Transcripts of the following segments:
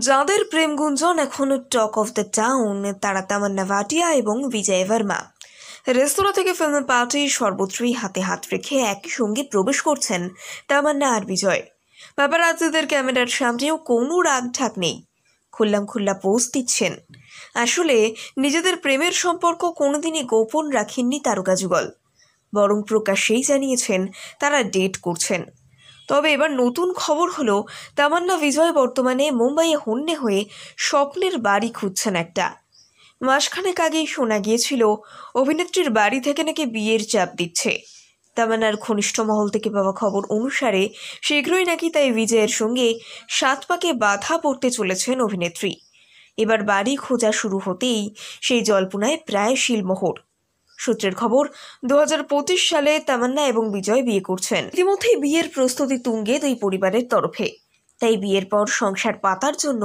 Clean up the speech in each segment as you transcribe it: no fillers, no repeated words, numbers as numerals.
যাদের প্রেম গুঞ্জন এখনো টক অফ দ্য টাউন তারা তামান্না ভাটিয়া এবং বিজয় ভার্মা। রেস্তোরাঁ থেকে ফিল্ম পার্টি সর্বত্রই হাতে হাত রেখে একই সঙ্গে প্রবেশ করছেন তামান্না আর বিজয়। পাপারাজ্জিদের ক্যামেরার সামনেও কোনো রাগ ঢাক নেই, খোল্লা পোস্ট দিচ্ছেন। আসলে নিজেদের প্রেমের সম্পর্ক কোনোদিনই গোপন রাখেননি তারকা যুগল, বরং প্রকাশ্যেই জানিয়েছেন তারা ডেট করছেন। তবে এবার নতুন খবর হলো তামান্না বিজয় বর্তমানে মুম্বাইয়ে হন্যে হয়ে স্বপ্নের বাড়ি খুঁজছেন একটা। মাসখানেক আগেই শোনা গিয়েছিল অভিনেত্রীর বাড়ি থেকে নাকি বিয়ের চাপ দিচ্ছে। তামান্নার ঘনিষ্ঠ মহল থেকে পাওয়া খবর অনুসারে শীঘ্রই নাকি তাই বিজয়ের সঙ্গে 7 পাকে বাধা পড়তে চলেছেন অভিনেত্রী। এবার বাড়ি খোঁজা শুরু হতেই সেই জল্পনায় প্রায় শিলমোহর। সূত্রের খবর, 2025 সালে তামান্না এবং বিজয় বিয়ে করছেন। ইতিমধ্যেই বিয়ের প্রস্তুতি তুঙ্গে দুই পরিবারের তরফে। তাই বিয়ের পর সংসার পাতার জন্য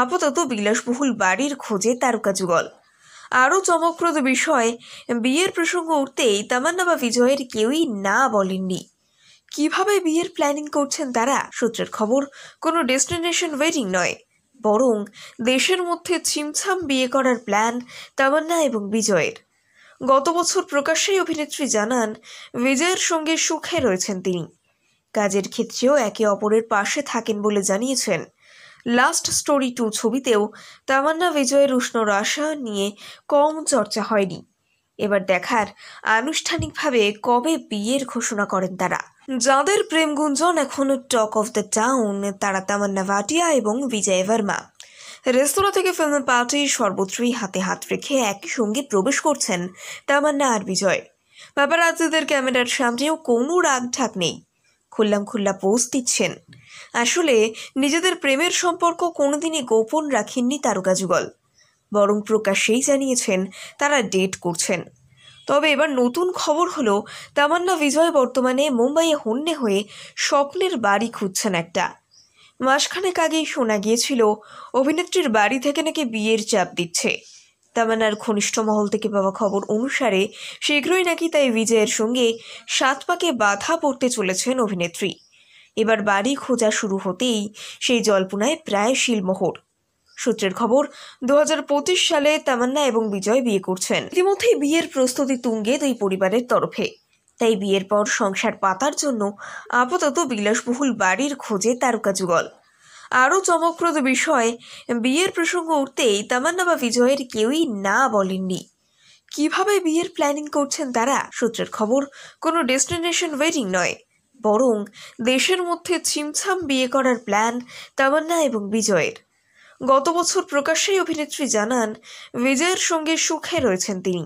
আপাতত বিলাসবহুল বাড়ির খোঁজে তারকা যুগল। আরও চমকপ্রদ বিষয়, বিয়ের প্রসঙ্গ উঠতেই তামান্না বা বিজয়ের কেউই না বলেননি। কিভাবে বিয়ের প্ল্যানিং করছেন তারা? সূত্রের খবর, কোনো ডেস্টিনেশন ওয়েডিং নয়, বরং দেশের মধ্যে ছিমছাম বিয়ে করার প্ল্যান তামান্না এবং বিজয়ের। গত বছর প্রকাশ্যেই অভিনেত্রী জানান বিজয়ের সঙ্গে সুখে রয়েছেন তিনি। কাজের ক্ষেত্রেও একে অপরের পাশে থাকেন বলে জানিয়েছেন। লাস্ট স্টোরি 2 ছবিতেও তামান্না বিজয়ের উষ্ণ রসায়ন নিয়ে কম চর্চা হয়নি। এবার দেখার আনুষ্ঠানিকভাবে কবে বিয়ের ঘোষণা করেন তারা। যাদের প্রেম গুঞ্জন এখনো টক অফ দ্য টাউন তারা তামান্না ভাটিয়া এবং বিজয় ভার্মা। রেস্তোরাঁ থেকে ফিল্ম পার্টি সর্বত্রই হাতে হাত রেখে একই সঙ্গে প্রবেশ করছেন তামান্না আর বিজয়। পাপারাজ্জিদের ক্যামেরার সামনেও কোনো রাগ ঢাক নেই, খোল্লা পোস্ট দিচ্ছেন। আসলে নিজেদের প্রেমের সম্পর্ক কোনোদিনই গোপন রাখেননি তারকা যুগল, বরং প্রকাশ্যেই জানিয়েছেন তারা ডেট করছেন। তবে এবার নতুন খবর হলো তামান্না বিজয় বর্তমানে মুম্বাইয়ে হন্যে হয়ে স্বপ্নের বাড়ি খুঁজছেন একটা। মাসখানেক আগেই শোনা গিয়েছিল অভিনেত্রীর বাড়ি থেকে নাকি বিয়ের চাপ দিচ্ছে। তামান্নার ঘনিষ্ঠ মহল থেকে পাওয়া খবর অনুসারে শীঘ্রই নাকি তাই বিজয়ের সঙ্গে 7 পাকে বাধা পড়তে চলেছেন অভিনেত্রী। এবার বাড়ি খোঁজা শুরু হতেই সেই জল্পনায় প্রায় শিলমোহর। সূত্রের খবর, 2025 সালে তামান্না এবং বিজয় বিয়ে করছেন। ইতিমধ্যেই বিয়ের প্রস্তুতি তুঙ্গে দুই পরিবারের তরফে। তাই বিয়ের পর সংসার পাতার জন্য আপাতত বিলাসবহুল বাড়ির খোঁজে তারকা যুগল। আরও চমকপ্রদ বিষয়, বিয়ের প্রসঙ্গ উঠতেই তামান্না বা বিজয়ের কেউই না বলেননি। কিভাবে বিয়ের প্ল্যানিং করছেন তারা? সূত্রের খবর, কোনো ডেস্টিনেশন ওয়েডিং নয়, বরং দেশের মধ্যে ছিমছাম বিয়ে করার প্ল্যান তামান্না এবং বিজয়ের। গত বছর প্রকাশ্যেই অভিনেত্রী জানান বিজয়ের সঙ্গে সুখে রয়েছেন তিনি।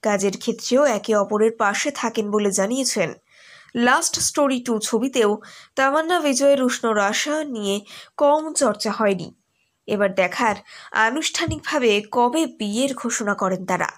কাজের ক্ষেত্রেও একে অপরের পাশে থাকেন বলে জানিয়েছেন। লাস্ট স্টোরি 2 ছবিতেও তামান্না বিজয়ের উষ্ণ রসায়ন নিয়ে কম চর্চা হয়নি। এবার দেখার আনুষ্ঠানিকভাবে কবে বিয়ের ঘোষণা করেন তারা।